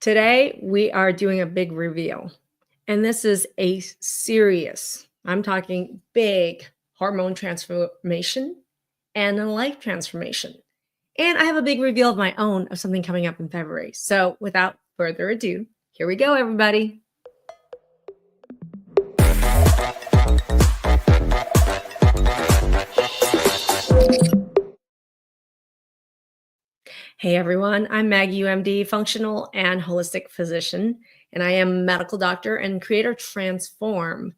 Today, we are doing a big reveal, and this is a serious, I'm talking big hormone transformation and a life transformation. And I have a big reveal of my own of something coming up in February. So, without further ado, here we go, everybody. Hey everyone, I'm Maggie UMD, functional and holistic physician, and I am a medical doctor and creator of Transform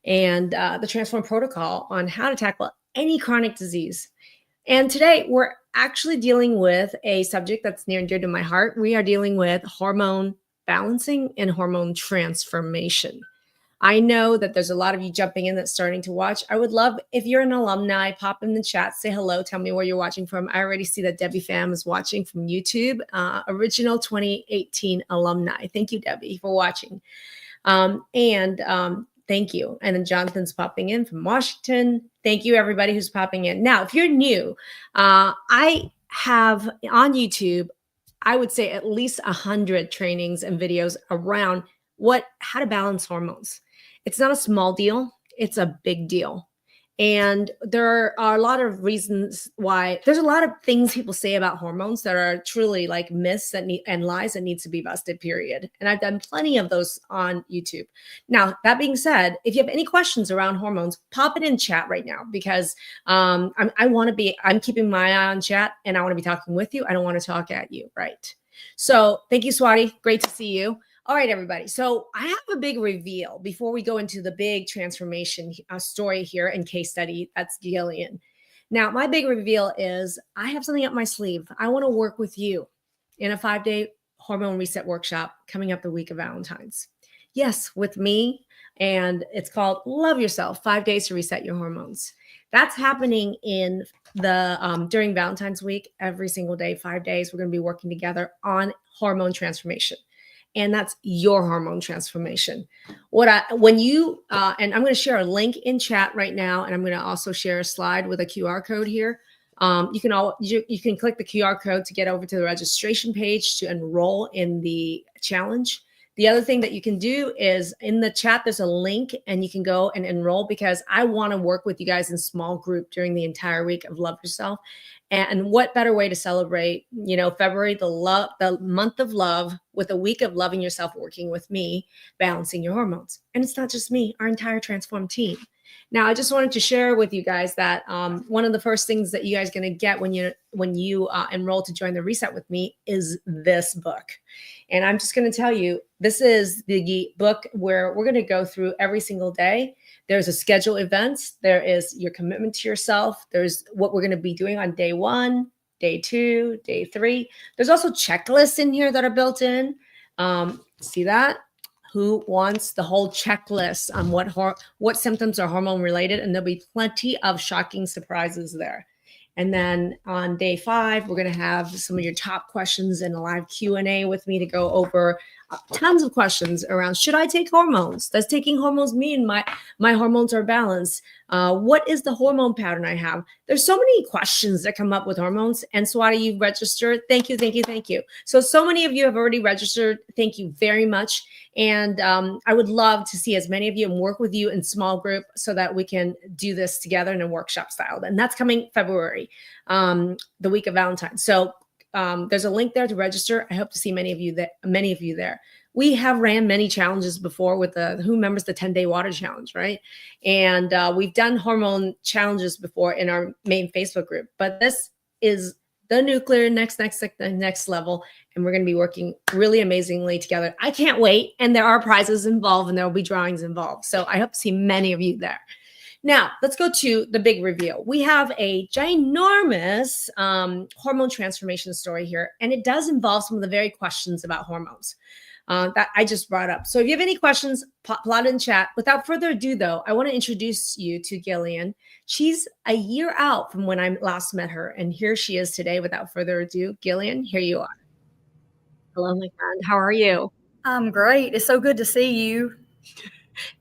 and the Transform protocol on how to tackle any chronic disease. And today we're actually dealing with a subject that's near and dear to my heart. We are dealing with hormone balancing and hormone transformation. I know that there's a lot of you jumping in that's starting to watch. I would love if you're an alumni, pop in the chat, say hello, tell me where you're watching from. I already see that Debbie Pham is watching from YouTube, original 2018 alumni. Thank you, Debbie, for watching. Thank you. And then Jonathan's popping in from Washington. Thank you, everybody who's popping in. Now, if you're new, I have on YouTube, I would say at least 100 trainings and videos around how to balance hormones. It's not a small deal, it's a big deal. And there are a lot of reasons why there's a lot of things people say about hormones that are truly like myths and lies that needs to be busted, period. And I've done plenty of those on YouTube. Now, that being said, if you have any questions around hormones, pop it in chat right now because I'm keeping my eye on chat and I want to be talking with you. I don't want to talk at you, right? So thank you, Swati. Great to see you. All right, everybody. So I have a big reveal before we go into the big transformation story here and case study. That's Gillian. Now, my big reveal is I have something up my sleeve. I want to work with you in a 5-day hormone reset workshop coming up the week of Valentine's. Yes, with me. And it's called Love Yourself, 5 days to reset your hormones. That's happening in the during Valentine's week, every single day, 5 days. We're going to be working together on hormone transformation. And that's your hormone transformation. And I'm going to share a link in chat right now, and I'm going to also share a slide with a QR code here. You can click the QR code to get over to the registration page to enroll in the challenge. The other thing that you can do is in the chat, there's a link and you can go and enroll because I want to work with you guys in small group during the entire week of Love Yourself. And what better way to celebrate, February, the month of love with a week of loving yourself, working with me, balancing your hormones. And it's not just me, our entire Transform team. Now, I just wanted to share with you guys that one of the first things that you guys are going to get when you enroll to join the reset with me is this book. And I'm just going to tell you, this is the book where we're going to go through every single day. There's a schedule events. There is your commitment to yourself. There's what we're going to be doing on day 1, day 2, day 3. There's also checklists in here that are built in. See that? Who wants the whole checklist on what symptoms are hormone related? And there'll be plenty of shocking surprises there. And then on day 5, we're going to have some of your top questions and a live Q&A with me to go over tons of questions around, should I take hormones? Does taking hormones mean my hormones are balanced? What is the hormone pattern I have? There's so many questions that come up with hormones. And Swati, you've registered. Thank you, thank you, thank you. So many of you have already registered. Thank you very much. And I would love to see as many of you and work with you in small group so that we can do this together in a workshop style. And that's coming February, the week of Valentine's. So there's a link there to register. I hope to see many of you there. We have ran many challenges before with who remembers the 10-day water challenge, right? And we've done hormone challenges before in our main Facebook group, but this is the nuclear next level. And we're going to be working really amazingly together. I can't wait. And there are prizes involved and there will be drawings involved. So I hope to see many of you there. Now, let's go to the big reveal. We have a ginormous hormone transformation story here, and it does involve some of the very questions about hormones that I just brought up. So if you have any questions, plot in chat. Without further ado, though, I want to introduce you to Gillian. She's a year out from when I last met her, and here she is today. Without further ado, Gillian, here you are. Hello, my friend. How are you? I'm great. It's so good to see you.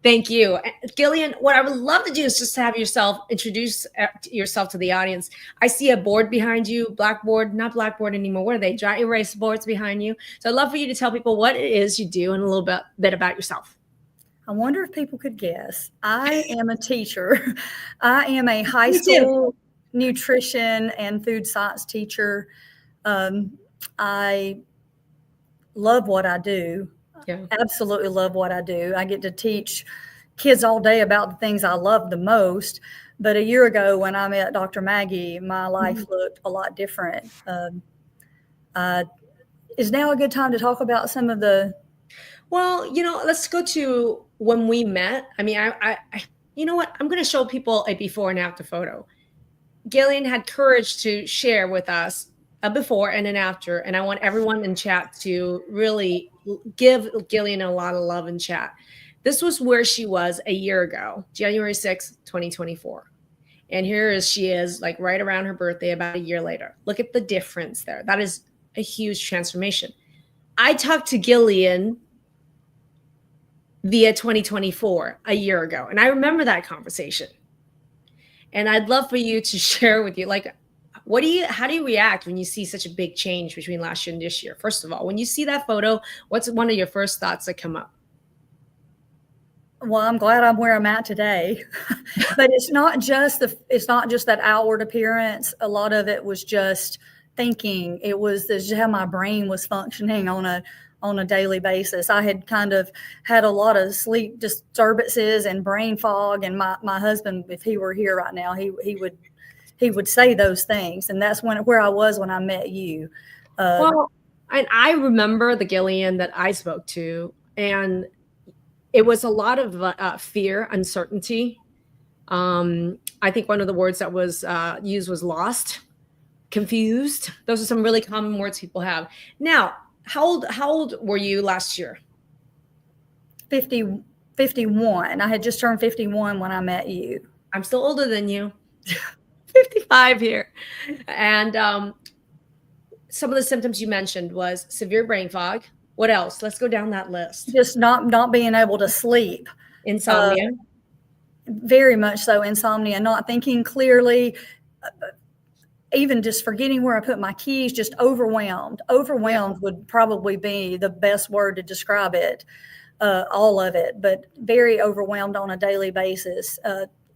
Thank you. Gillian, what I would love to do is just to have yourself introduce yourself to the audience. I see a board behind you, blackboard, not blackboard anymore. What are they? Dry erase boards behind you. So I'd love for you to tell people what it is you do and a little bit about yourself. I wonder if people could guess. I am a teacher. I am a high Me too. school nutrition and food science teacher. I love what I do. Yeah. Absolutely love what I do. I get to teach kids all day about the things I love the most. But a year ago when I met Dr. Maggie, my life looked a lot different. Is now a good time to talk about some of the... Well, let's go to when we met. I mean, I you know what? I'm going to show people a before and after photo. Gillian had courage to share with us a before and an after, and I want everyone in chat to really give Gillian a lot of love in chat. This was where she was a year ago, January 6th, 2024. And here she is, like right around her birthday, about a year later. Look at the difference there. That is a huge transformation. I talked to Gillian via 2024 a year ago, and I remember that conversation. And I'd love for you to share with you, like, how do you react when you see such a big change between last year and this year? First of all, when you see that photo, what's one of your first thoughts that come up? Well, I'm glad I'm where I'm at today, but it's not just that outward appearance. A lot of it was just thinking. It was just how my brain was functioning on a daily basis. I had kind of had a lot of sleep disturbances and brain fog. And my husband, if he were here right now, he would say those things. And that's where I was when I met you. Well, and I remember the Gillian that I spoke to, and it was a lot of fear, uncertainty. I think one of the words that was used was lost, confused. Those are some really common words people have. Now, how old were you last year? 51. I had just turned 51 when I met you. I'm still older than you. 55 here. And some of the symptoms you mentioned was severe brain fog. What else? Let's go down that list. Just not being able to sleep. Insomnia. Very much so. Insomnia, not thinking clearly, even just forgetting where I put my keys, just overwhelmed. Overwhelmed would probably be the best word to describe it, all of it, but very overwhelmed on a daily basis.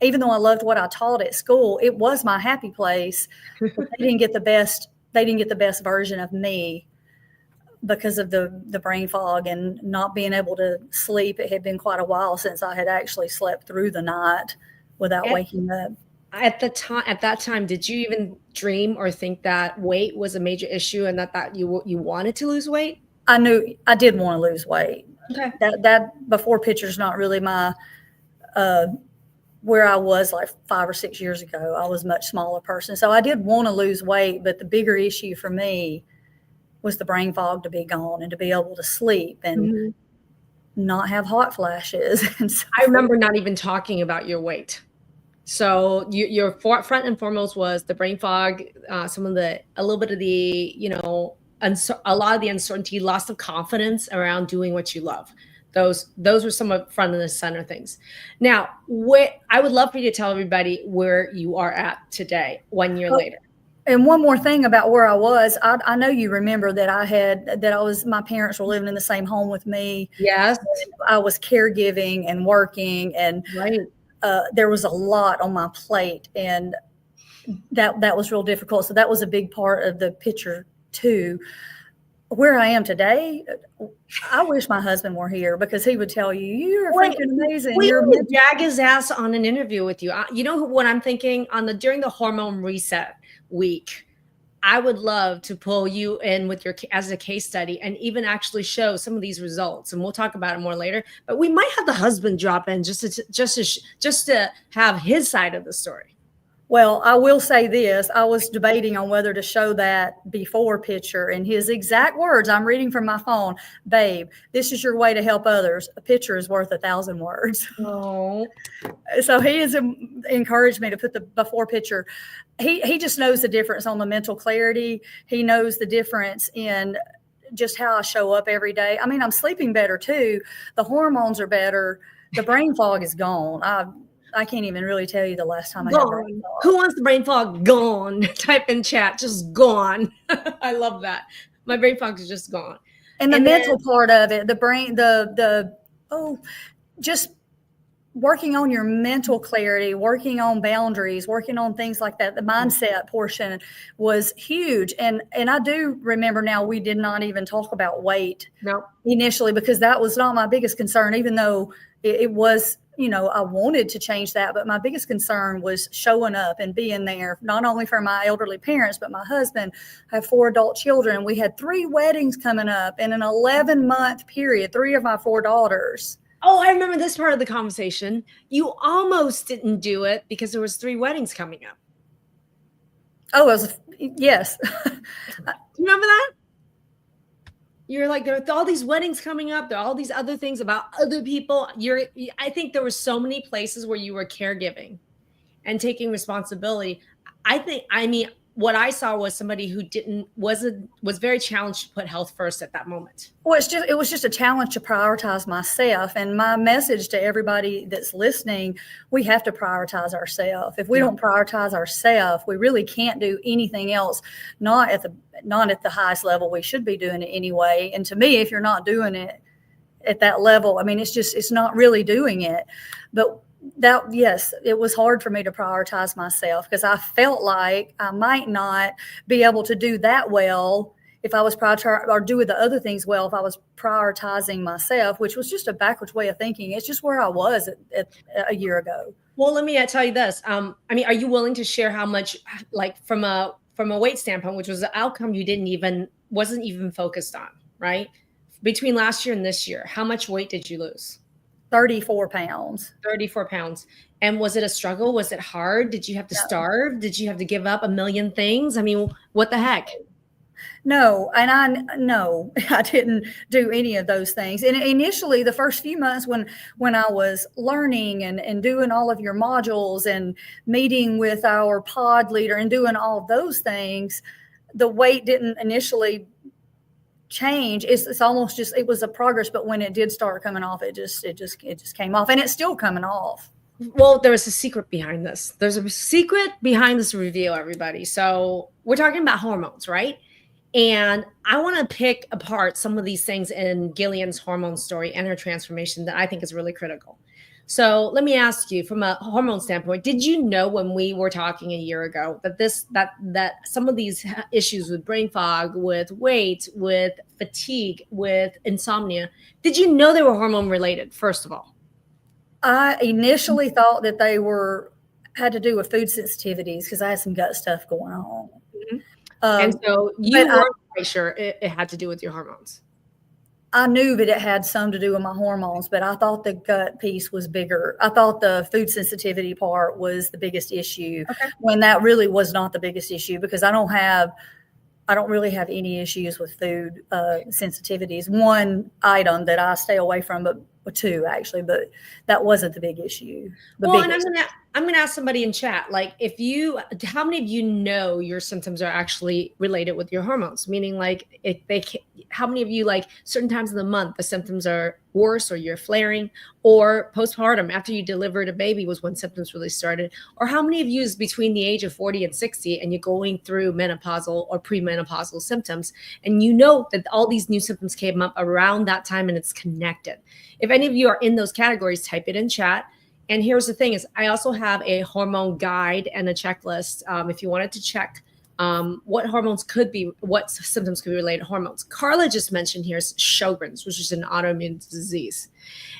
Even though I loved what I taught at school, it was my happy place. But they didn't get the best version of me because of the brain fog and not being able to sleep. It had been quite a while since I had actually slept through the night without waking up. At that time, did you even dream or think that weight was a major issue and that you wanted to lose weight? I knew I did want to lose weight. Okay. That before picture's not really my where I was like 5 or 6 years ago. I was a much smaller person. So I did want to lose weight, but the bigger issue for me was the brain fog to be gone and to be able to sleep and not have hot flashes. And so I remember not even talking about your weight. So your front and foremost was the brain fog, a little bit of the, a lot of the uncertainty, loss of confidence around doing what you love. Those were some of front and the center things. Now, I would love for you to tell everybody where you are at today, 1 year later. And one more thing about where I was, I know you remember that my parents were living in the same home with me. Yes. I was caregiving and working, and right. There was a lot on my plate, and that was real difficult. So that was a big part of the picture too. Where I am today, I wish my husband were here because he would tell you, you're freaking amazing. We would drag his ass on an interview with you. You know what I'm thinking? During the hormone reset week, I would love to pull you in with as a case study and even actually show some of these results. And we'll talk about it more later. But we might have the husband drop in just to have his side of the story. Well, I will say this. I was debating on whether to show that before picture, and his exact words, I'm reading from my phone, babe, this is your way to help others. A picture is worth 1,000 words. Oh. So he has encouraged me to put the before picture. He just knows the difference on the mental clarity. He knows the difference in just how I show up every day. I mean, I'm sleeping better too. The hormones are better. The brain fog is gone. I can't even really tell you the last time I had brain Gone. fog. Who wants the brain fog? Gone. Type in chat, just gone. I love that. My brain fog is just gone. And the mental part of it, the brain, just working on your mental clarity, working on boundaries, working on things like that. The mindset portion was huge. And I do remember now, we did not even talk about weight initially, because that was not my biggest concern, even though it was, I wanted to change that. But my biggest concern was showing up and being there, not only for my elderly parents, but my husband. I have 4 adult children. We had 3 weddings coming up in an 11-month period, 3 of my 4 daughters. Oh, I remember this part of the conversation. You almost didn't do it because there was 3 weddings coming up. Oh, yes. Do you remember that? You're like, there are all these weddings coming up. There are all these other things about other people. I think there were so many places where you were caregiving and taking responsibility. What I saw was somebody who was very challenged to put health first at that moment. Well, it was just a challenge to prioritize myself. And my message to everybody that's listening, we have to prioritize ourselves. If we don't prioritize ourselves, we really can't do anything else, not at the highest level we should be doing it anyway. And to me, if you're not doing it at that level, I mean, it's not really doing it. But it was hard for me to prioritize myself, because I felt like I might not be able to do that well if I was or do the other things well if I was prioritizing myself, which was just a backwards way of thinking. It's just where I was at a year ago. Well, let me tell you this. Are you willing to share how much, like from a weight standpoint, which was the outcome you wasn't even focused on, right? Between last year and this year, how much weight did you lose? 34 pounds. 34 pounds. And was it a struggle? Was it hard? Did you have to starve? Did you have to give up a million things? I mean, what the heck? No. And I didn't do any of those things. And initially, the first few months when I was learning and doing all of your modules and meeting with our pod leader and doing all of those things, the weight didn't initially change. It's almost just, it was a progress, but when it did start coming off, it just came off, and it's still coming off. Well, there's a secret behind this. There's a secret behind this review, everybody. So we're talking about hormones, right? And I want to pick apart some of these things in Gillian's hormone story and her transformation that I think is really critical. So let me ask you, from a hormone standpoint, did you know when we were talking a year ago that some of these issues with brain fog, with weight, with fatigue, with insomnia, did you know they were hormone related, first of all? I initially thought that they had to do with food sensitivities, because I had some gut stuff going on. Mm-hmm. And so you weren't quite sure it had to do with your hormones. I knew that it had some to do with my hormones, but I thought the gut piece was bigger. I thought the food sensitivity part was the biggest issue, when that really was not the biggest issue, because I don't really have any issues with food sensitivities. One item that I stay away from, but 2 actually, but that wasn't the big issue. And I'm gonna ask somebody in chat, like, how many of you know your symptoms are actually related with your hormones? Meaning, like, how many of you, like, certain times of the month the symptoms are worse, or you're flaring, or postpartum after you delivered a baby was when symptoms really started? Or how many of you is between the age of 40 and 60 and you're going through menopausal or premenopausal symptoms, and you know that all these new symptoms came up around that time and it's connected? If any of you are in those categories, type it in chat. And here's the thing is, I also have a hormone guide and a checklist. If you wanted to check what hormones could be, what symptoms could be related to hormones. Carla just mentioned here is Sjogren's, which is an autoimmune disease.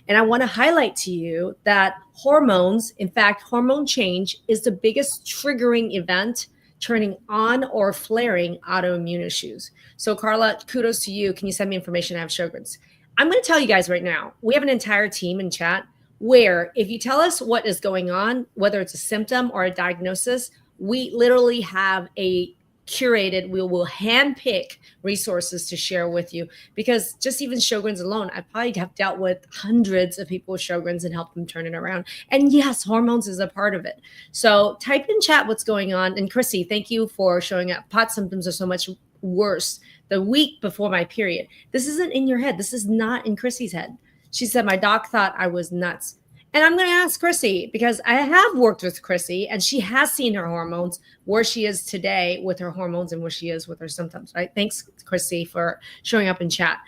And I want to highlight to you that hormones, in fact, hormone change is the biggest triggering event turning on or flaring autoimmune issues. So Carla, kudos to you. Can you send me information? I have Sjogren's. I'm going to tell you guys right now, we have an entire team in chat where if you tell us what is going on, whether it's a symptom or a diagnosis, we literally have we will handpick resources to share with you, because just even Sjogren's alone, I probably have dealt with hundreds of people with Sjogren's and helped them turn it around. And yes, hormones is a part of it. So type in chat what's going on. And Chrissy, thank you for showing up. POTS symptoms are so much worse the week before my period. This isn't in your head. This is not in Chrissy's head. She said, my doc thought I was nuts. And I'm going to ask Chrissy, because I have worked with Chrissy and she has seen her hormones, where she is today with her hormones and where she is with her symptoms, right? Thanks, Chrissy, for showing up in chat.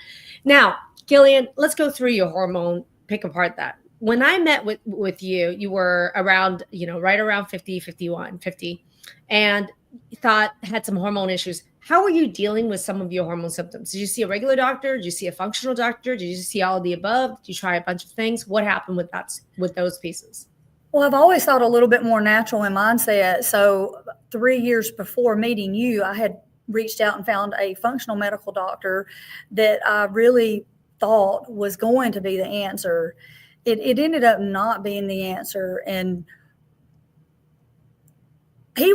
Now, Gillian, let's go through your hormone, pick apart that. When I met with you, you were around, right around 50, 51, 50, and thought had some hormone issues. How are you dealing with some of your hormone symptoms? Did you see a regular doctor? Did you see a functional doctor? Did you see all of the above? Did you try a bunch of things? What happened with that, with those pieces? Well, I've always thought a little bit more natural in mindset. So 3 years before meeting you, I had reached out and found a functional medical doctor that I really thought was going to be the answer. It ended up not being the answer. And he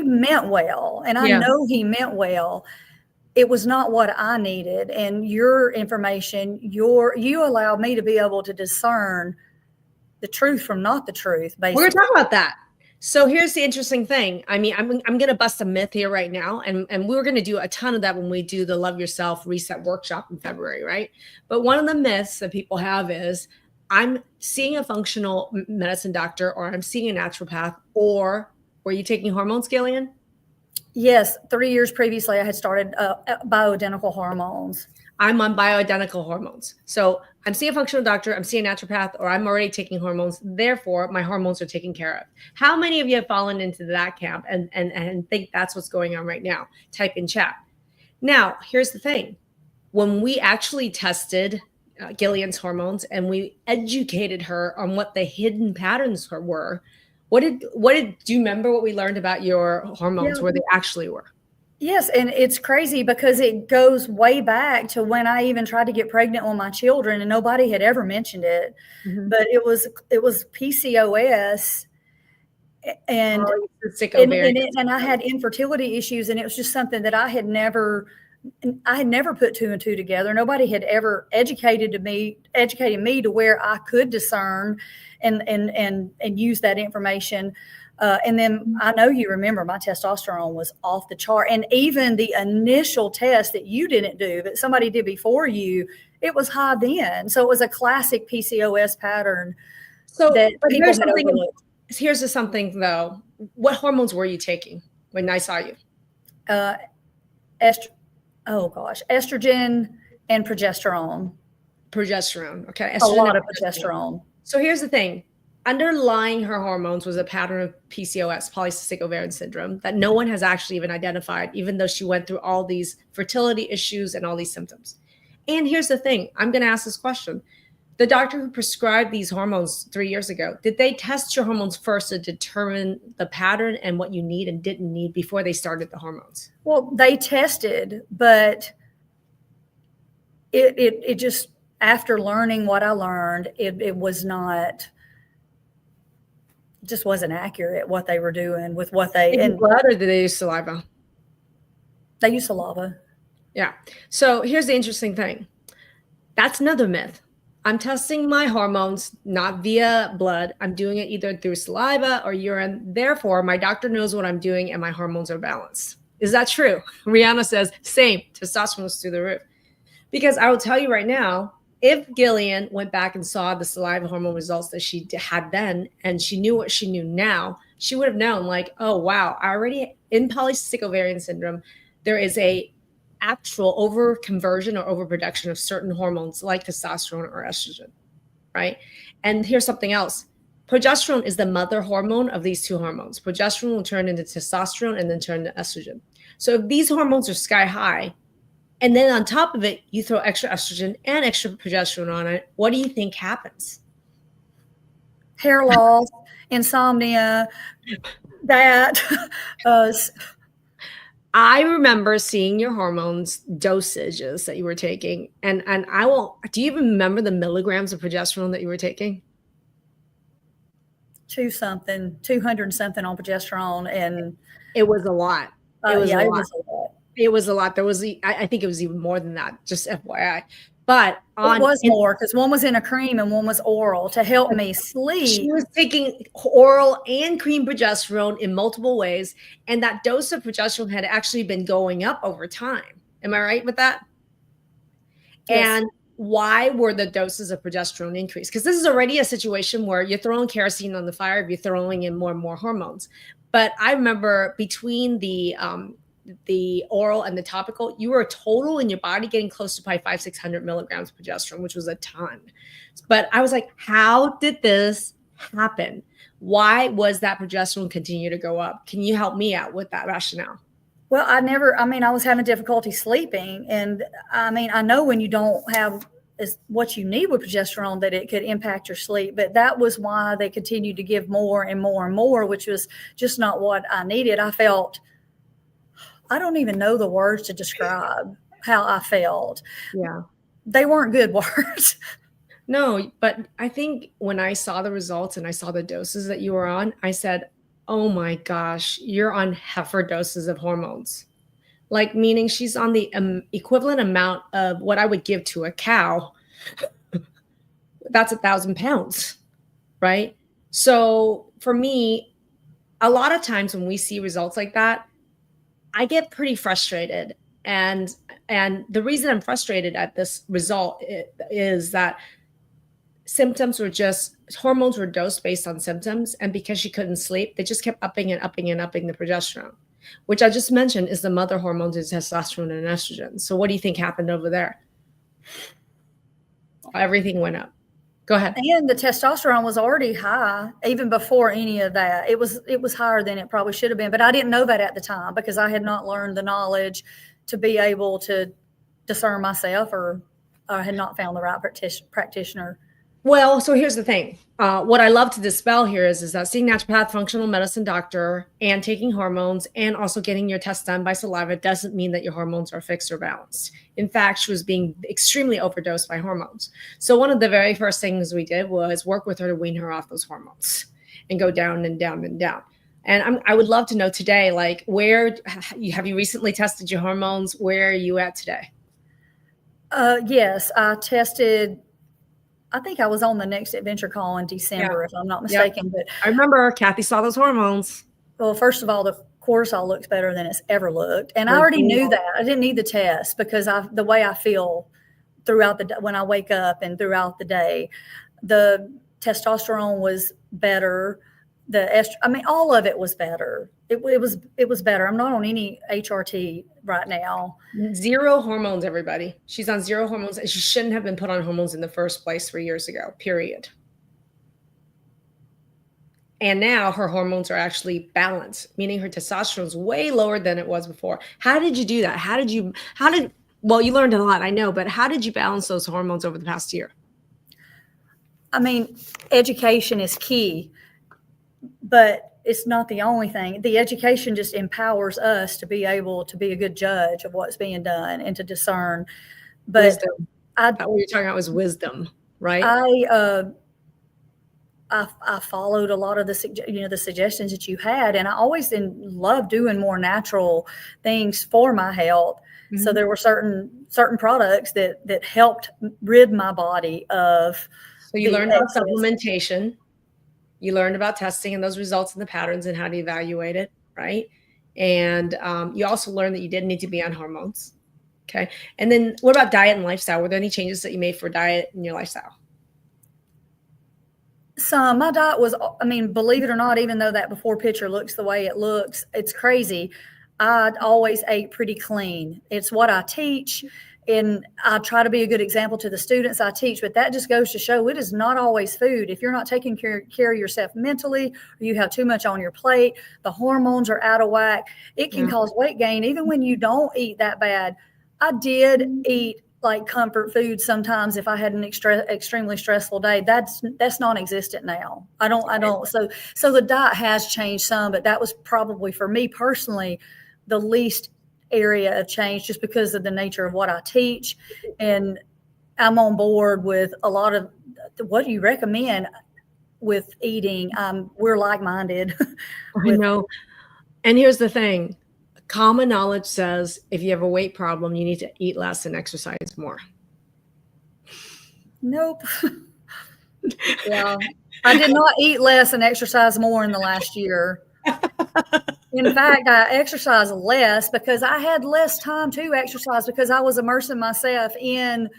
meant well. And I know he meant well. It was not what I needed. And your information, you allowed me to be able to discern the truth from not the truth, basically. We're going to talk about that. So here's the interesting thing. I mean, I'm going to bust a myth here right now. And we're going to do a ton of that when we do the Love Yourself Reset workshop in February, right? But one of the myths that people have is, I'm seeing a functional medicine doctor, or I'm seeing a naturopath, or were you taking hormones, Gillian? Yes. 3 years previously, I had started bioidentical hormones. I'm on bioidentical hormones. So I'm seeing a functional doctor, I'm seeing a naturopath, or I'm already taking hormones. Therefore, my hormones are taken care of. How many of you have fallen into that camp and think that's what's going on right now? Type in chat. Now, here's the thing. When we actually tested Gillian's hormones and we educated her on what the hidden patterns were, do you remember what we learned about your hormones, where they actually were? Yes. And it's crazy because it goes way back to when I even tried to get pregnant with my children, and nobody had ever mentioned it. Mm-hmm. But it was PCOS, and I had infertility issues, and it was just something that I had never put two and two together. Nobody had ever educated me to where I could discern and use that information. And then I know you remember my testosterone was off the chart. And even the initial test that you didn't do, but somebody did before you, it was high then. So it was a classic PCOS pattern. Here's something though. What hormones were you taking when I saw you? Estrogen and progesterone. Okay. A lot of progesterone. So here's the thing. Underlying her hormones was a pattern of PCOS, polycystic ovarian syndrome, that no one has actually even identified, even though she went through all these fertility issues and all these symptoms. And here's the thing. I'm going to ask this question. The doctor who prescribed these hormones 3 years ago, did they test your hormones first to determine the pattern and what you need and didn't need before they started the hormones? Well, they tested, but it just, after learning what I learned, it was not, just wasn't accurate what they were doing with what they. And blood, or did they use saliva? They use saliva. Yeah. So here's the interesting thing. That's another myth. I'm testing my hormones not via blood. I'm doing it either through saliva or urine. Therefore, my doctor knows what I'm doing and my hormones are balanced. Is that true? Rihanna says, same. Testosterone was through the roof. Because I will tell you right now, if Gillian went back and saw the saliva hormone results that she had then, and she knew what she knew now, she would have known, like, oh, wow, I already, in polycystic ovarian syndrome, there is a actual overconversion or overproduction of certain hormones like testosterone or estrogen, right? And here's something else. Progesterone is the mother hormone of these two hormones. Progesterone will turn into testosterone and then turn to estrogen. So if these hormones are sky high, and then on top of it, you throw extra estrogen and extra progesterone on it, what do you think happens? Hair loss, insomnia, that. I remember seeing your hormones dosages that you were taking. And do you even remember the milligrams of progesterone that you were taking? 200 something on progesterone. And it was a lot. It was a lot. It was a lot. I think it was even more than that, just FYI. But it was more, because one was in a cream and one was oral to help me sleep. She was taking oral and cream progesterone in multiple ways. And that dose of progesterone had actually been going up over time. Am I right with that? Yes. And why were the doses of progesterone increased? Because this is already a situation where you're throwing kerosene on the fire if you're throwing in more and more hormones. But I remember between the oral and the topical, you were total in your body getting close to probably 500-600 milligrams of progesterone, which was a ton. But I was like, how did this happen? Why was that progesterone continue to go up? Can you help me out with that rationale? Well, I was having difficulty sleeping. And I know when you don't have what you need with progesterone that it could impact your sleep. But that was why they continued to give more and more and more, which was just not what I needed. I don't even know the words to describe how I felt. Yeah. They weren't good words. No, but I think when I saw the results and I saw the doses that you were on, I said, oh my gosh, you're on heifer doses of hormones. Like, meaning she's on the equivalent amount of what I would give to a cow. That's 1,000 pounds, right? So for me, a lot of times when we see results like that, I get pretty frustrated. And the reason I'm frustrated at this result is that hormones were dosed based on symptoms. And because she couldn't sleep, they just kept upping and upping and upping the progesterone, which I just mentioned is the mother hormones is testosterone and estrogen. So what do you think happened over there? Everything went up. Go ahead. And the testosterone was already high even before any of that. It was higher than it probably should have been, but I didn't know that at the time because I had not learned the knowledge to be able to discern myself, or I had not found the right practitioner. Well, so here's the thing. What I love to dispel here is that seeing naturopath, functional medicine doctor, and taking hormones and also getting your tests done by saliva doesn't mean that your hormones are fixed or balanced. In fact, she was being extremely overdosed by hormones. So one of the very first things we did was work with her to wean her off those hormones and go down and down and down. And I would love to know today, like, have you recently tested your hormones? Where are you at today? Yes, I tested. I think I was on the next adventure call in December, if I'm not mistaken. But I remember Kathy saw those hormones. Well, first of all, the cortisol looks better than it's ever looked. And I already knew that. I didn't need the test because the way I feel throughout when I wake up and throughout the day, the testosterone was better. All of it was better. It was better. I'm not on any HRT right now. 0 hormones, everybody. She's on 0 hormones, and she shouldn't have been put on hormones in the first place 3 years ago, period. And now her hormones are actually balanced, meaning her testosterone is way lower than it was before. How did you do that? Well, you learned a lot, I know, but how did you balance those hormones over the past year? Education is key, but it's not the only thing. The education just empowers us to be able to be a good judge of what's being done and to discern. But wisdom. What you're talking about was wisdom, right? I followed a lot of the suggestions that you had, and I always loved doing more natural things for my health. Mm-hmm. So there were certain products that helped rid my body of. So you learned about supplementation. You learned about testing and those results and the patterns and how to evaluate it, right? And you also learned that you didn't need to be on hormones. Okay. And then what about diet and lifestyle? Were there any changes that you made for diet and your lifestyle? So my diet was, believe it or not, even though that before picture looks the way it looks, it's crazy. I always ate pretty clean. It's what I teach. And I try to be a good example to the students I teach, but that just goes to show it is not always food. If you're not taking care of yourself mentally, or you have too much on your plate, the hormones are out of whack, it can cause weight gain, even when you don't eat that bad. I did eat like comfort food sometimes if I had an extremely stressful day. That's non-existent now. I don't. So the diet has changed some, but that was probably for me personally the least area of change, just because of the nature of what I teach. And I'm on board with a lot of what you recommend with eating. We're like-minded. I know. And here's the thing. Common knowledge says if you have a weight problem, you need to eat less and exercise more. Nope. Yeah. I did not eat less and exercise more in the last year. In fact, I exercise less because I had less time to exercise because I was immersing myself in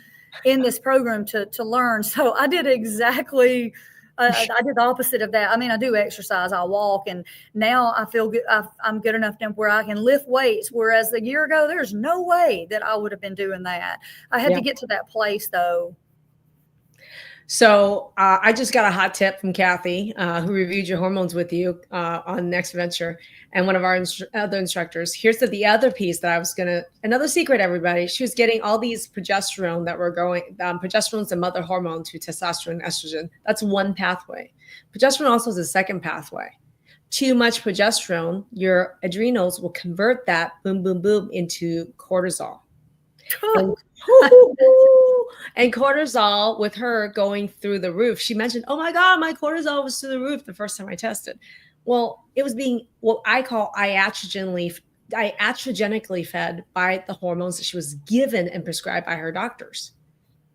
in this program to learn. So I did exactly, I did the opposite of that. I mean, I do exercise, I walk, and now I feel good. I'm good enough to where I can lift weights. Whereas a year ago, there's no way that I would have been doing that. I had to get to that place though. So I just got a hot tip from Kathy, who reviewed your hormones with you on Next Venture, and one of our other instructors. Here's the other piece that I was another secret, everybody. She was getting all these progesterone that were going, progesterone's the mother hormone to testosterone and estrogen. That's one pathway. Progesterone also is a second pathway. Too much progesterone, your adrenals will convert that boom, boom, boom into cortisol. And cortisol, with her going through the roof, she mentioned, oh my God, my cortisol was through the roof the first time I tested. Well, it was being what I call iatrogenically fed by the hormones that she was given and prescribed by her doctors.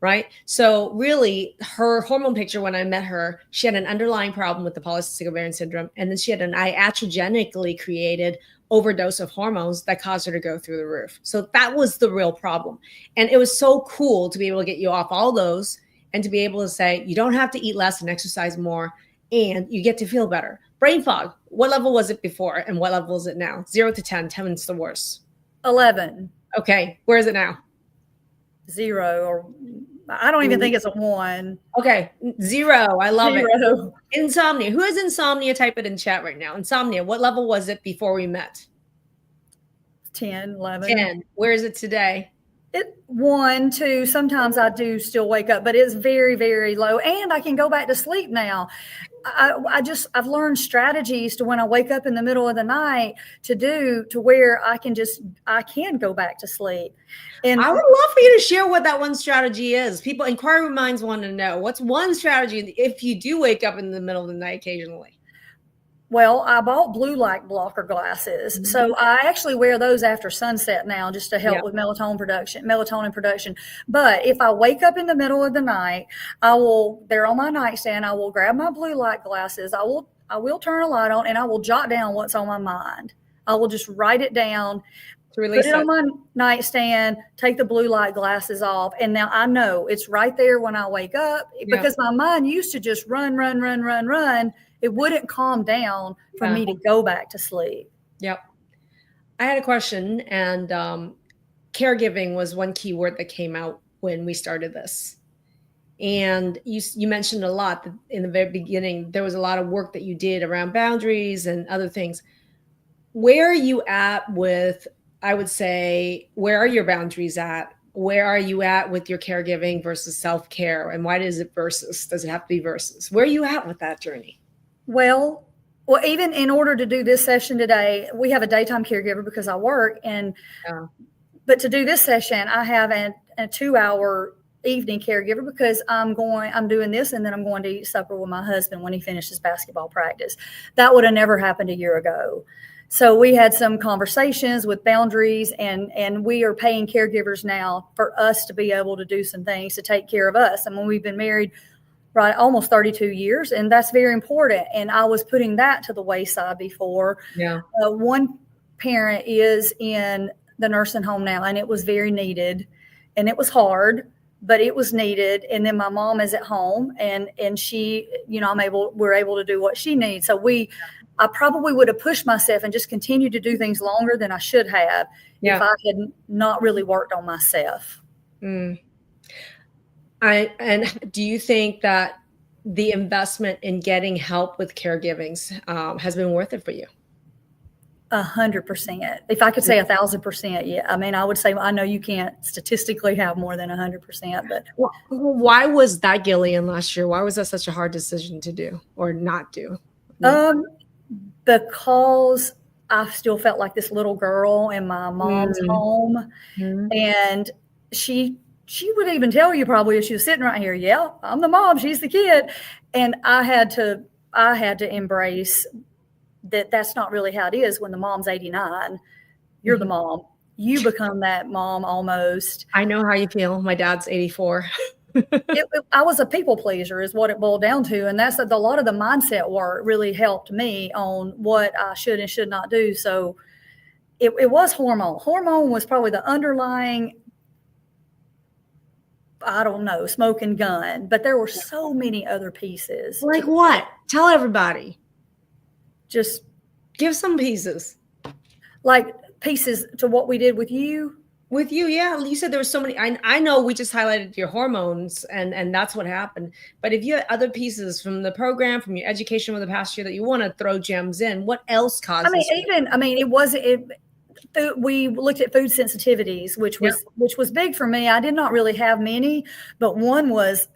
Right. So really, her hormone picture, when I met her, she had an underlying problem with the polycystic ovarian syndrome. And then she had an iatrogenically created overdose of hormones that caused her to go through the roof. So that was the real problem. And it was so cool to be able to get you off all those and to be able to say, you don't have to eat less and exercise more, and you get to feel better. Brain fog. What level was it before and what level is it now? 0 to 10. 10 is the worst. 11. Okay. Where is it now? 0, or I don't even think it's a 1. Okay. 0. I love 0. it. Insomnia. Who has insomnia? Type it in chat right now. Insomnia. What level was it before we met? 10, 11. 10. Where is it today? 1, 2. Sometimes I do still wake up, but it's very, very low. And I can go back to sleep now. I've learned strategies to when I wake up in the middle of the night to where I can go back to sleep. And I would love for you to share what that one strategy is. People, inquiry minds want to know, what's one strategy if you do wake up in the middle of the night occasionally? Well, I bought blue light blocker glasses. Mm-hmm. So I actually wear those after sunset now just to help with melatonin production. But if I wake up in the middle of the night, they're on my nightstand. I will grab my blue light glasses. I will turn a light on and I will jot down what's on my mind. I will just write it down, put it on my nightstand, take the blue light glasses off. And now I know it's right there when I wake up because my mind used to just run. It wouldn't calm down for me to go back to sleep. Yep. I had a question, and caregiving was one key word that came out when we started this. And you mentioned a lot that in the very beginning, there was a lot of work that you did around boundaries and other things. Where are you at with, I would say, where are your boundaries at? Where are you at with your caregiving versus self-care? And why does it versus? Does it have to be versus? Where are you at with that journey? Well, even in order to do this session today, we have a daytime caregiver because I work. But to do this session, I have a 2-hour evening caregiver because I'm doing this and then I'm going to eat supper with my husband when he finishes basketball practice. That would have never happened a year ago. So we had some conversations with boundaries, and we are paying caregivers now for us to be able to do some things to take care of us. And when we've been married almost 32 years, and that's very important. And I was putting that to the wayside before. One parent is in the nursing home now, and it was very needed, and it was hard, but it was needed. And then my mom is at home, and she, we're able to do what she needs. So I probably would have pushed myself and just continued to do things longer than I should have if I had not really worked on myself. And do you think that the investment in getting help with caregiving has been worth it for you? 100%. If I could say 1,000%, yeah. I mean, I would say I know you can't statistically have more than 100%, but why was that, Gillian, last year? Why was that such a hard decision to do or not do? Because I still felt like this little girl in my mom's home, and she would even tell you probably if she was sitting right here, yeah, I'm the mom, she's the kid. And I had to embrace that that's not really how it is when the mom's 89. You're the mom. You become that mom almost. I know how you feel. My dad's 84. I was a people pleaser is what it boiled down to. And that's a lot of the mindset work really helped me on what I should and should not do. So it was hormone. Hormone was probably the underlying I don't know, smoking gun, but there were so many other pieces. Like what? Tell everybody. Just give some pieces. Like pieces to what we did with you. With you, yeah. You said there were so many. I know we just highlighted your hormones and that's what happened. But if you have other pieces from the program, from your education over the past year that you want to throw gems in, what else causes? We looked at food sensitivities, which was big for me. I did not really have many, but one was,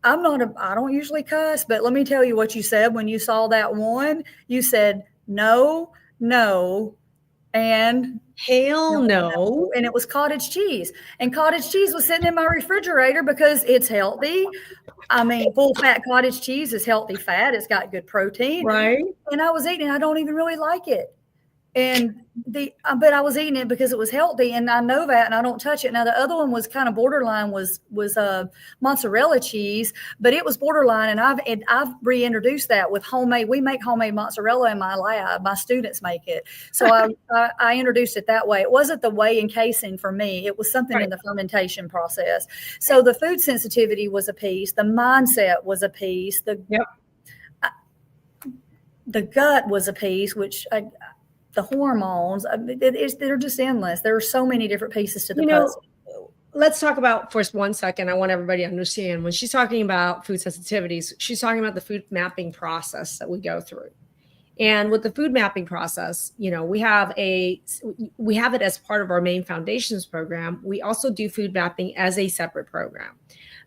I don't usually cuss, but let me tell you what you said when you saw that one. You said, no, and hell no. And it was cottage cheese. And cottage cheese was sitting in my refrigerator because it's healthy. I mean, full fat cottage cheese is healthy fat. It's got good protein. Right. And I was eating, I don't even really like it. But I was eating it because it was healthy, and I know that, and I don't touch it. Now the other one was kind of borderline, was mozzarella cheese, but it was borderline, and I've reintroduced that with homemade. We make homemade mozzarella in my lab. My students make it, so I introduced it that way. It wasn't the whey and casein for me. It was something in the fermentation process. So the food sensitivity was a piece. The mindset was a piece. The gut was a piece, which the hormones, they're just endless. There are so many different pieces to the puzzle. Let's talk about for 1 second. I want everybody to understand when she's talking about food sensitivities, she's talking about the food mapping process that we go through. And with the food mapping process, we have it as part of our main foundations program. We also do food mapping as a separate program.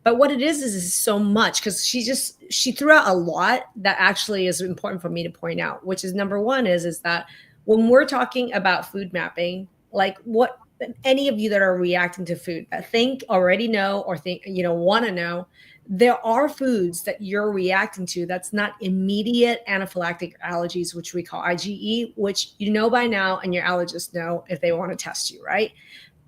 But what it is so much, because she threw out a lot that actually is important for me to point out, which is number one is that when we're talking about food mapping, like what any of you that are reacting to food that think already know or think, want to know, there are foods that you're reacting to that's not immediate anaphylactic allergies, which we call IgE, which by now and your allergists know if they want to test you, right?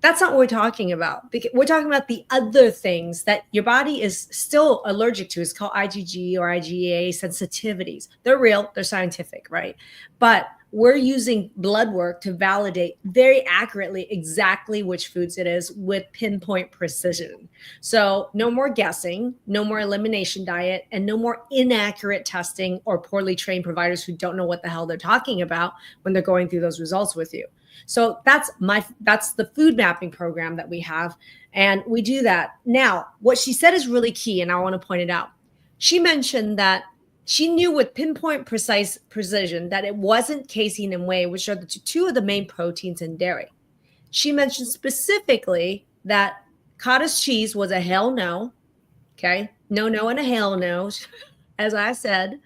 That's not what we're talking about. We're talking about the other things that your body is still allergic to. It's called IgG or IgA sensitivities. They're real, they're scientific, right? But we're using blood work to validate very accurately exactly which foods it is with pinpoint precision. So no more guessing, no more elimination diet, and no more inaccurate testing or poorly trained providers who don't know what the hell they're talking about when they're going through those results with you. So that's the food mapping program that we have. And we do that. Now, what she said is really key, and I want to point it out. She mentioned that she knew with pinpoint precise precision that it wasn't casein and whey, which are the two of the main proteins in dairy. She mentioned specifically that cottage cheese was a hell no. Okay. No, and a hell no, as I said.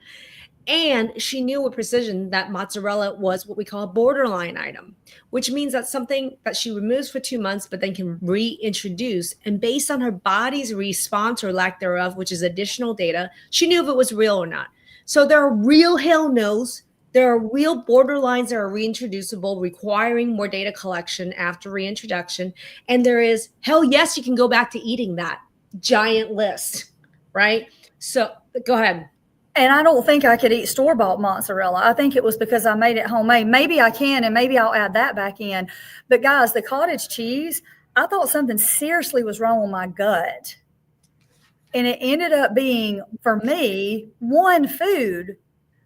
And she knew with precision that mozzarella was what we call a borderline item, which means that's something that she removes for 2 months, but then can reintroduce. And based on her body's response or lack thereof, which is additional data, she knew if it was real or not. So there are real hell no's. There are real borderlines that are reintroducible, requiring more data collection after reintroduction. And there is hell yes, you can go back to eating that giant list, right? So go ahead. And I don't think I could eat store-bought mozzarella. I think it was because I made it homemade. Maybe I can, and maybe I'll add that back in. But guys, the cottage cheese, I thought something seriously was wrong with my gut. And it ended up being, for me, one food,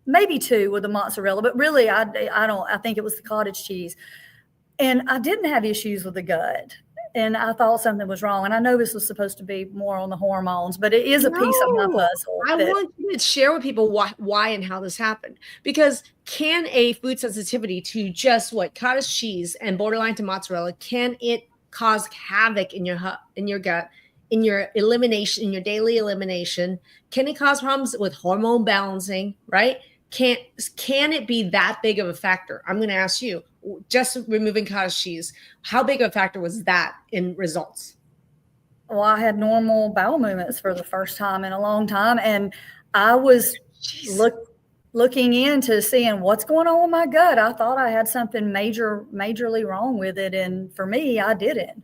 maybe two with the mozzarella, but really I think it was the cottage cheese. And I didn't have issues with the gut. And I thought something was wrong. And I know this was supposed to be more on the hormones, but it is a piece of my puzzle. I want you to share with people why and how this happened. Because can a food sensitivity to just cottage cheese and borderline to mozzarella, can it cause havoc in your gut, in your elimination, in your daily elimination? Can it cause problems with hormone balancing, right? Can it be that big of a factor? I'm going to ask you, just removing cottage cheese, how big of a factor was that in results? Well, I had normal bowel movements for the first time in a long time. And I was looking into seeing what's going on with my gut. I thought I had something majorly wrong with it. And for me, I didn't.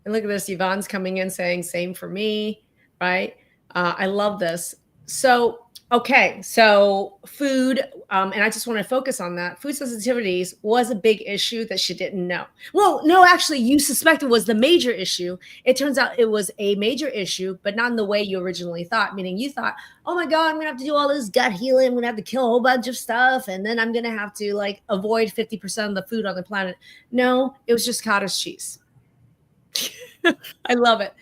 And look at this. Yvonne's coming in saying, same for me, right? I love this. So Okay, so food, and I just want to focus on that. Food sensitivities was a big issue that she didn't know. Well, no, actually, you suspected was the major issue. It turns out it was a major issue, but not in the way you originally thought, meaning you thought, oh my God, I'm going to have to do all this gut healing. I'm going to have to kill a whole bunch of stuff. And then I'm going to have to like avoid 50% of the food on the planet. No, it was just cottage cheese. I love it.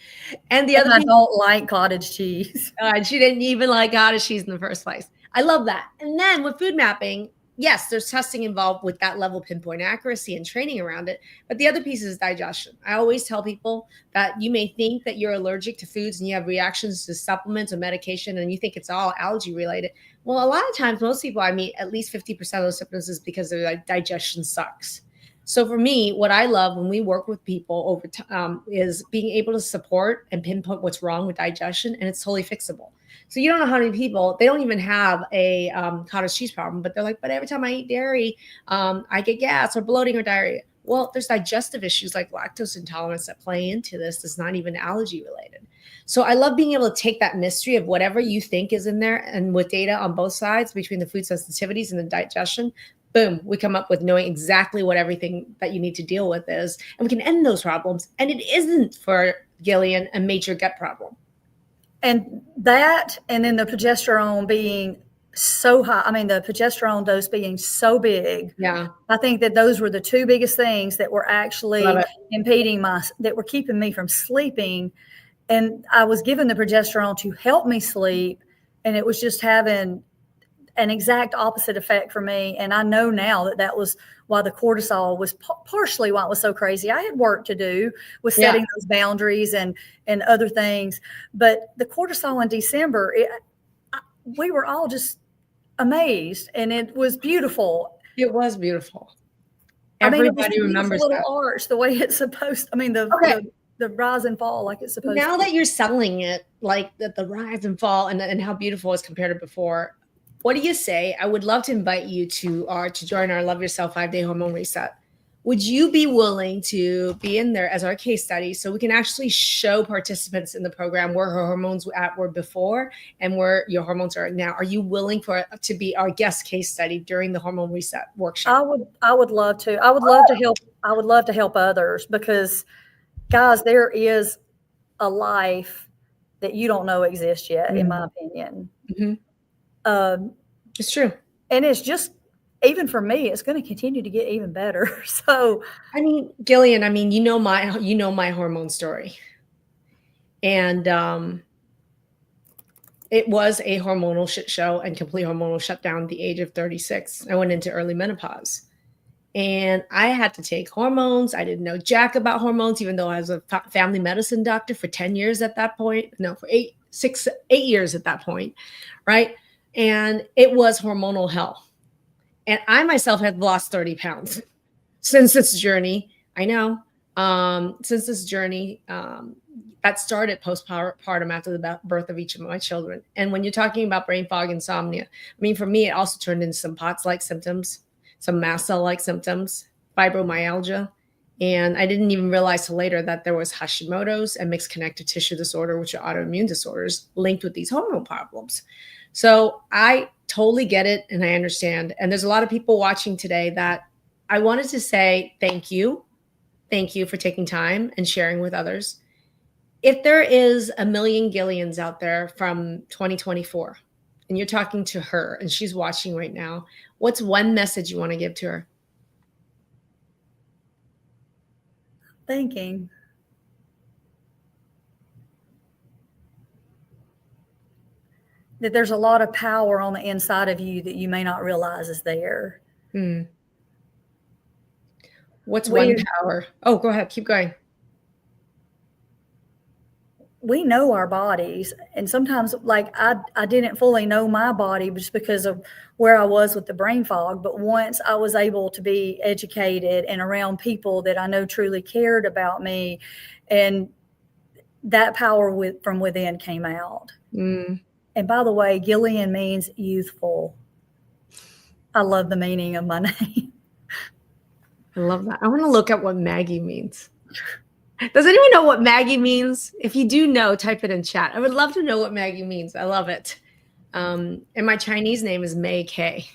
And the other I thing, don't like cottage cheese. she didn't even like cottage cheese in the first place. I love that. And then with food mapping, yes, there's testing involved with that level of pinpoint accuracy and training around it. But the other piece is digestion. I always tell people that you may think that you're allergic to foods and you have reactions to supplements or medication and you think it's all allergy related. Well, a lot of times, most people I meet, at least 50% of those symptoms is because their digestion sucks. So for me, what I love when we work with people over time is being able to support and pinpoint what's wrong with digestion, and it's totally fixable. So you don't know how many people, they don't even have a cottage cheese problem, but they're like, but every time I eat dairy, I get gas or bloating or diarrhea. Well, there's digestive issues like lactose intolerance that play into this. It's not even allergy related. So I love being able to take that mystery of whatever you think is in there, and with data on both sides between the food sensitivities and the digestion, boom, we come up with knowing exactly what everything that you need to deal with is, and we can end those problems. And it isn't, for Gillian, a major gut problem. And that, and then the progesterone being so high, I mean, the progesterone dose being so big. Yeah. I think that those were the two biggest things that were actually impeding that were keeping me from sleeping. And I was given the progesterone to help me sleep, and it was just having an exact opposite effect for me. And I know now that that was why the cortisol was partially why it was so crazy. I had work to do with setting those boundaries and other things. But the cortisol in December, we were all just amazed, and it was beautiful. It was beautiful. Everybody remembers a little that arch the way it's supposed. I mean, the rise and fall like it's supposed now to. That you're selling it like the rise and fall and how beautiful it's compared to before, what do you say? I would love to invite you to join our Love Yourself 5-day hormone reset. Would you be willing to be in there as our case study so we can actually show participants in the program where her hormones were before and where your hormones are now? Are you willing to be our guest case study during the hormone reset workshop? I would love to. I would love to help. I would love to help others because, guys, there is a life that you don't know exists yet, in my opinion. Mm-hmm. It's true. And it's just, even for me, it's going to continue to get even better. So, I mean, Gillian, you know my hormone story. And it was a hormonal shit show and complete hormonal shutdown at the age of 36. I went into early menopause. And I had to take hormones. I didn't know jack about hormones, even though I was a family medicine doctor for 10 years at that point. No, for 8 years at that point, right? And it was hormonal hell. And I myself had lost 30 pounds since this journey. I know. Since this journey that started postpartum after the birth of each of my children. And when you're talking about brain fog, insomnia, for me, it also turned into some POTS-like symptoms, some mast cell-like symptoms, fibromyalgia. And I didn't even realize till later that there was Hashimoto's and mixed connective tissue disorder, which are autoimmune disorders linked with these hormone problems. So I totally get it and I understand. And there's a lot of people watching today that I wanted to say thank you. Thank you for taking time and sharing with others. If there is a million Gillians out there from 2024 and you're talking to her and she's watching right now, what's one message you want to give to her? Thinking. That there's a lot of power on the inside of you that you may not realize is there. What's one power? Oh, go ahead. Keep going. We know our bodies. And sometimes, like, I didn't fully know my body just because of where I was with the brain fog. But once I was able to be educated and around people that I know truly cared about me, and that power from within came out. And by the way, Gillian means youthful. I love the meaning of my name. I love that. I want to look at what Maggie means. Does anyone know what Maggie means? If you do know, type it in chat. I would love to know what Maggie means. I love it. And my Chinese name is May K.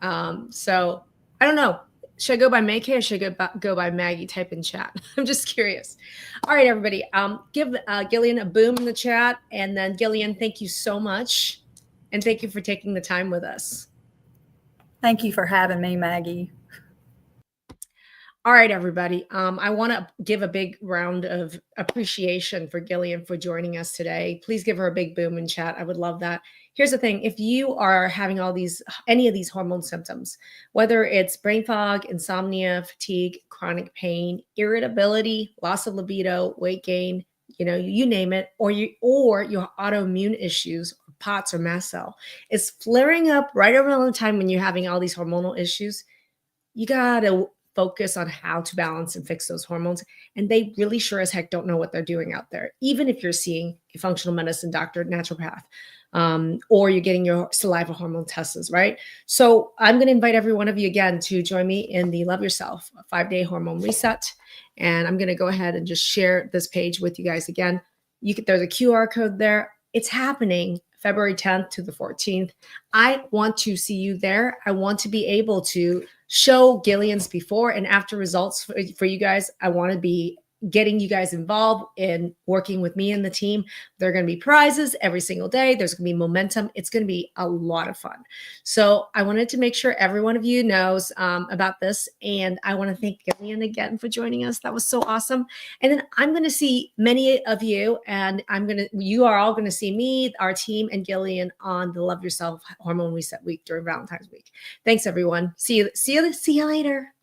So I don't know. Should I go by May K or should I go by Maggie? Type in chat. I'm just curious. All right, everybody. Give Gillian a boom in the chat. And then Gillian, thank you so much. And thank you for taking the time with us. Thank you for having me, Maggie. All right, everybody. I want to give a big round of appreciation for Gillian for joining us today. Please give her a big boom in chat. I would love that. Here's the thing. If you are having any of these hormone symptoms, whether it's brain fog, insomnia, fatigue, chronic pain, irritability, loss of libido, weight gain, you name it, or your autoimmune issues, POTS or mast cell is flaring up right around the time when you're having all these hormonal issues, you got to focus on how to balance and fix those hormones. And they really sure as heck don't know what they're doing out there. Even if you're seeing a functional medicine doctor, naturopath, or you're getting your saliva hormone tests, right? So I'm going to invite every one of you again to join me in the Love Yourself 5-day hormone reset. And I'm going to go ahead and just share this page with you guys again. There's a QR code there. It's happening February 10th to the 14th. I want to see you there. I want to be able to show Gillian's before and after results for you guys. I want to be getting you guys involved in working with me and the team. There are going to be prizes every single day. There's going to be momentum. It's going to be a lot of fun. So I wanted to make sure every one of you knows about this. And I want to thank Gillian again for joining us. That was so awesome. And then I'm going to see many of you, and you are all going to see me, our team, and Gillian on the Love Yourself Hormone Reset Week during Valentine's Week. Thanks, everyone. See you later.